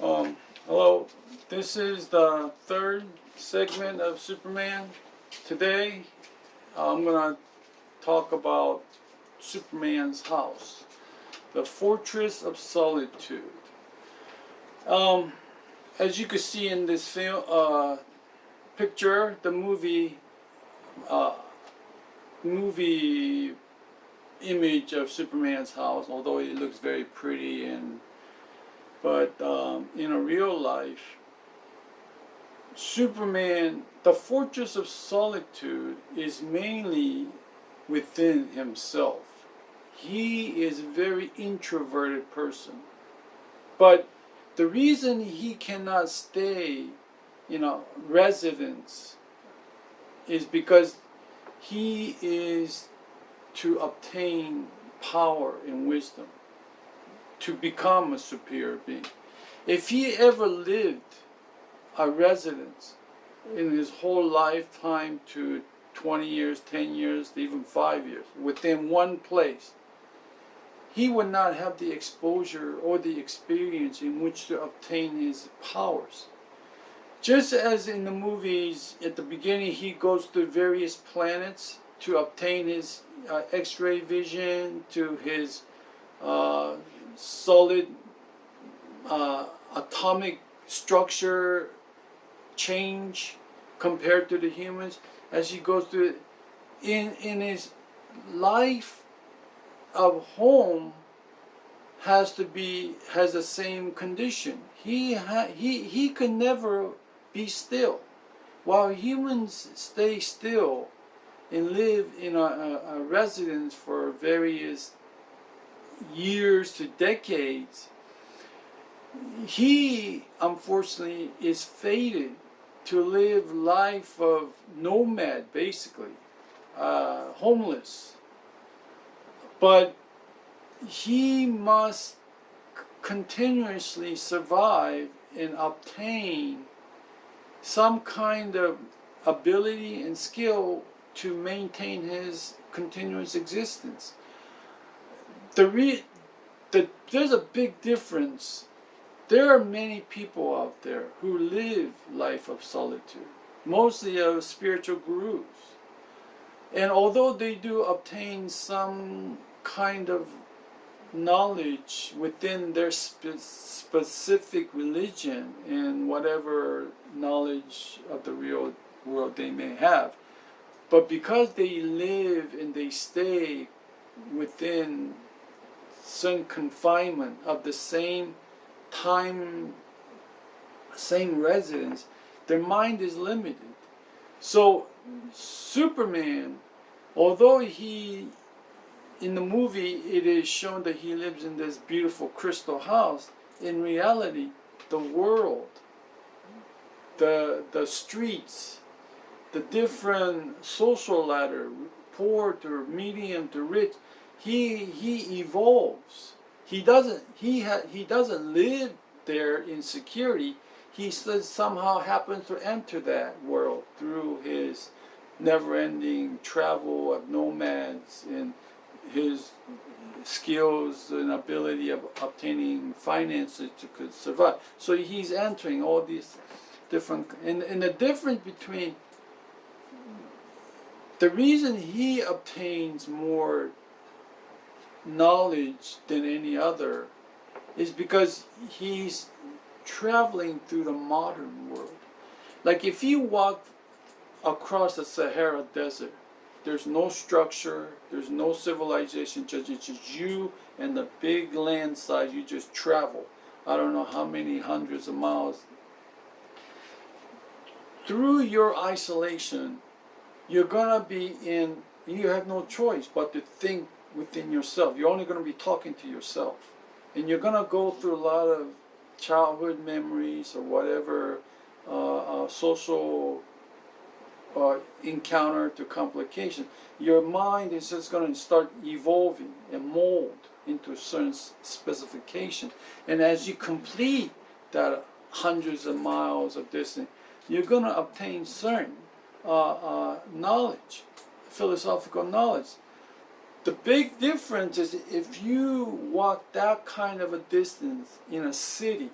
Hello, this is the third segment of Superman. Today, I'm going to talk about Superman's house, the Fortress of Solitude. Um, as you can see in this picture, the uh, movie image of Superman's house, although it looks very pretty but in a real life, Superman, the Fortress of Solitude, is mainly within himself. He is a very introverted person. But the reason he cannot stay in a residence is because he is to obtain power and wisdom, to become a superior being. If he ever lived a residence in his whole lifetime to 20 years, 10 years, even 5 years, within one place, he would not have the exposure or the experience in which to obtain his powers. Just as in the movies, at the beginning, he goes to various planets to obtain his X-ray vision, to his solid atomic structure change compared to the humans. As he goes through in his life of home has the same condition. He could never be still. While humans stay still and live in a residence for various years to decades, he unfortunately is fated to live life of nomad, basically, homeless. But he must continuously survive and obtain some kind of ability and skill to maintain his continuous existence. There's a big difference. There are many people out there who live life of solitude, mostly of spiritual gurus. And although they do obtain some kind of knowledge within their specific religion and whatever knowledge of the real world they may have, but because they live and they stay within some confinement of the same time, same residence, their mind is limited. So Superman, although in the movie it is shown that he lives in this beautiful crystal house, in reality, the world, the streets, the different social ladder, poor to medium to rich, he evolves. He doesn't live there in security. He somehow happens to enter that world through his never-ending travel of nomads and his skills and ability of obtaining finances to survive. So he's entering all these different, and the difference between the reason he obtains more knowledge than any other is because he's traveling through the modern world. Like if you walk across the Sahara Desert, there's no structure, there's no civilization, it's just you and the big land size. You just travel, I don't know how many hundreds of miles. Through your isolation, you have no choice but to think within yourself. You're only going to be talking to yourself. And you're going to go through a lot of childhood memories or whatever social encounter to complication. Your mind is just going to start evolving and mold into a certain specification. And as you complete that hundreds of miles of distance, you're going to obtain certain knowledge, philosophical knowledge. The big difference is if you walk that kind of a distance in a city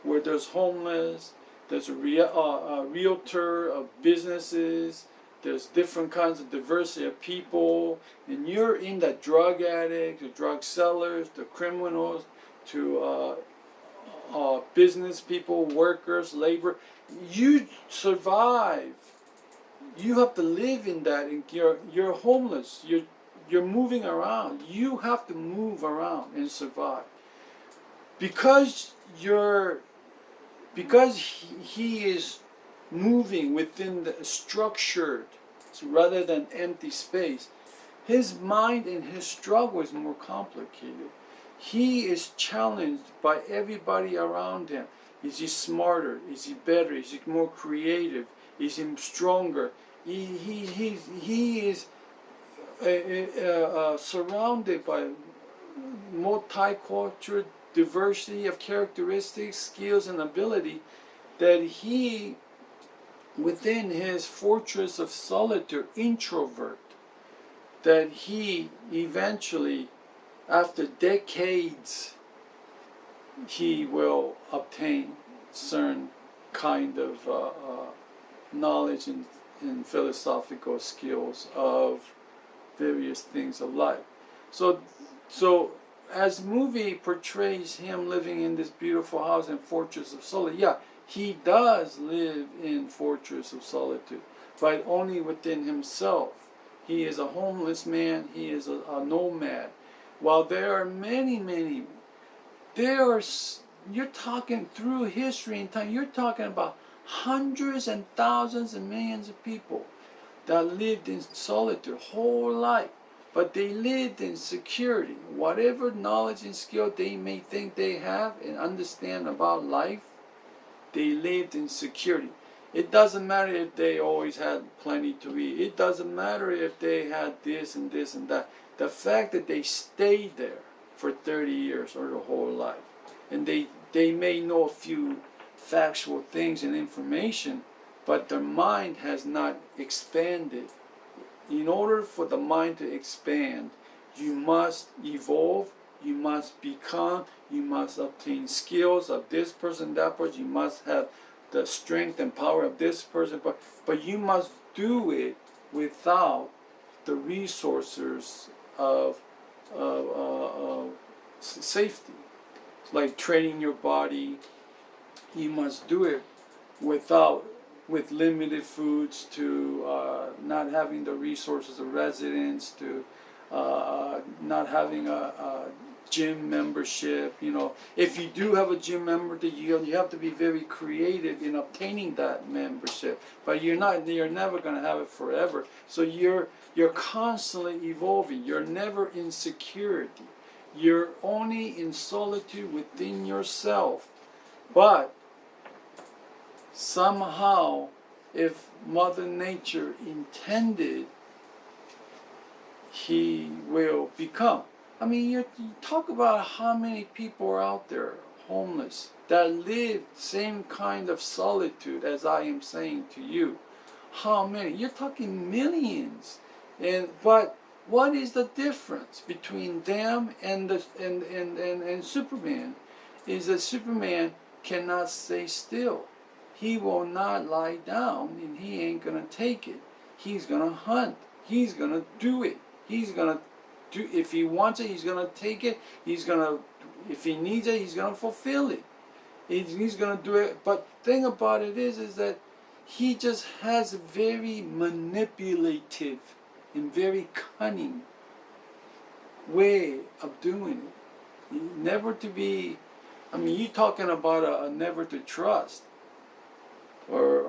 where there's homeless, there's a realtor of businesses, there's different kinds of diversity of people, and you're in the drug addicts, the drug sellers, the criminals, to business people, workers, labor. You survive. You have to live in that. And you're homeless. You're moving around. You have to move around and survive. Because he is moving within the structured rather than empty space, his mind and his struggle is more complicated. He is challenged by everybody around him. Is he smarter? Is he better? Is he more creative? Is he stronger? He is surrounded by multicultural diversity of characteristics, skills, and ability, that he, within his fortress of solitude, introvert, that he eventually, after decades, he will obtain certain kind of knowledge and philosophical skills of various things of life. So as movie portrays him living in this beautiful house and fortress of solitude, yeah, he does live in fortress of solitude, but only within himself. He is a homeless man. He is a nomad. While there are many, you're talking through history and time, you're talking about hundreds and thousands and millions of people that lived in solitude whole life, but they lived in security. Whatever knowledge and skill they may think they have and understand about life, they lived in security. It doesn't matter if they always had plenty to eat. It doesn't matter if they had this and this and that. The fact that they stayed there for 30 years or the whole life, and they may know a few factual things and information, but their mind has not expanded. In order for the mind to expand, you must evolve, you must become, you must obtain skills of this person, that person, you must have the strength and power of this person, but you must do it without the resources of safety. It's like training your body. You must do it with limited foods, to not having the resources of residence, to not having a gym membership. If you do have a gym membership, you have to be very creative in obtaining that membership. But you're never going to have it forever. So you're constantly evolving. You're never in security. You're only in solitude within yourself. But somehow, if Mother Nature intended, he will become. I mean, you talk about how many people are out there homeless that live same kind of solitude as I am saying to you. How many? You're talking millions. But what is the difference between them and Superman? Is that Superman cannot stay still. He will not lie down, and he ain't gonna take it. He's gonna hunt. He's gonna do it. He's gonna do. If he wants it, he's gonna take it. He's gonna. If he needs it, he's gonna fulfill it. He's gonna do it. But thing about it is that he just has a very manipulative and very cunning way of doing it. Never to be. I mean, you're talking about a never to trust, or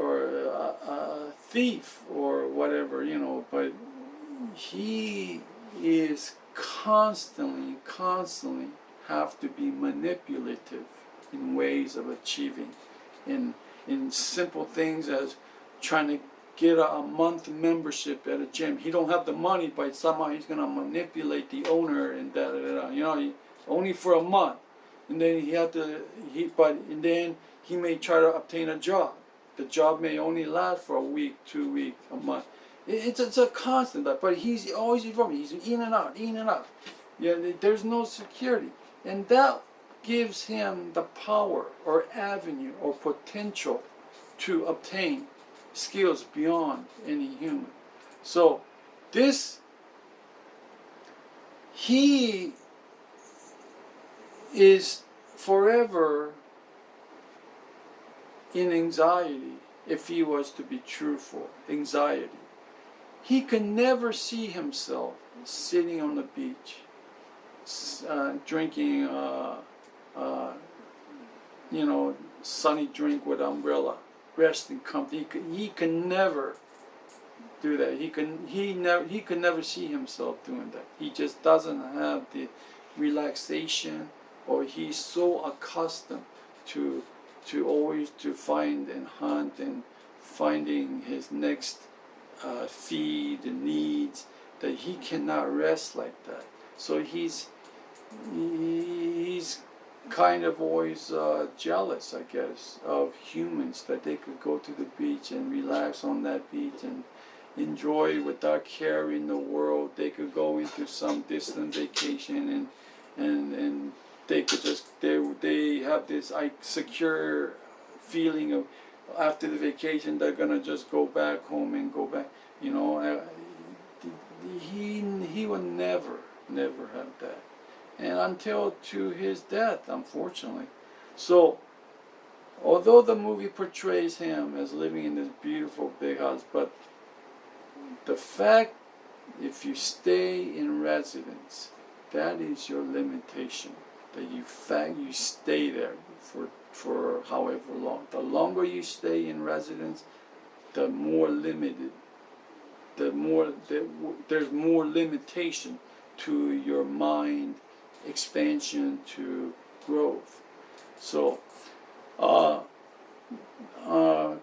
a thief, or whatever, but he is constantly have to be manipulative in ways of achieving, in simple things as trying to get a month membership at a gym. He don't have the money, but somehow he's gonna manipulate the owner and only for a month, and then and then he may try to obtain a job. The job may only last for a week, 2 weeks, a month. It's a constant, but he's always evolving. He's in and out. Yeah, there's no security, and that gives him the power or avenue or potential to obtain skills beyond any human. So he is forever in anxiety. If he was to be truthful, anxiety. He can never see himself sitting on the beach, drinking, sunny drink with umbrella, resting comfy. He can never do that. He can never see himself doing that. He just doesn't have the relaxation, or he's so accustomed to always to find and hunt and finding his next feed and needs, that he cannot rest like that. So he's kind of always jealous, I guess, of humans, that they could go to the beach and relax on that beach and enjoy without caring the world. They could go into some distant vacation and they could just they have this secure feeling of after the vacation they're gonna just go back home and go back. He will never have that, and until to his death, unfortunately. So, although the movie portrays him as living in this beautiful big house, but the fact, if you stay in residence, that is your limitation. That you stay there for however long. The longer you stay in residence, the more limited, there's more limitation to your mind expansion, to growth. So,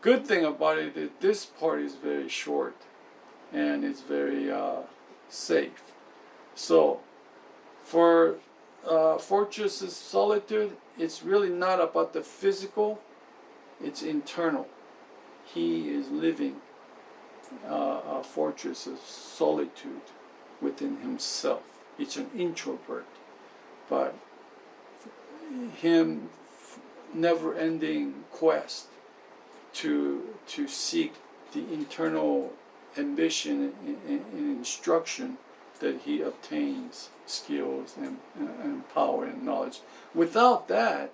good thing about it is this part is very short and it's very safe. So, for Fortress of Solitude, it's really not about the physical, it's internal. He is living a fortress of solitude within himself. It's an introvert, but him never-ending quest to seek the internal ambition and instruction, that he obtains skills and power and knowledge. Without that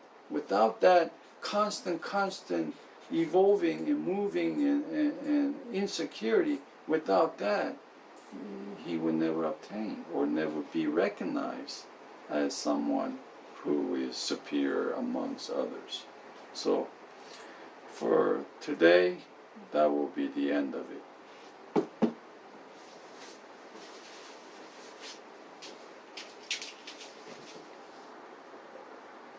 constant evolving and moving and insecurity, without that, he would never obtain or never be recognized as someone who is superior amongst others. So, for today, that will be the end of it.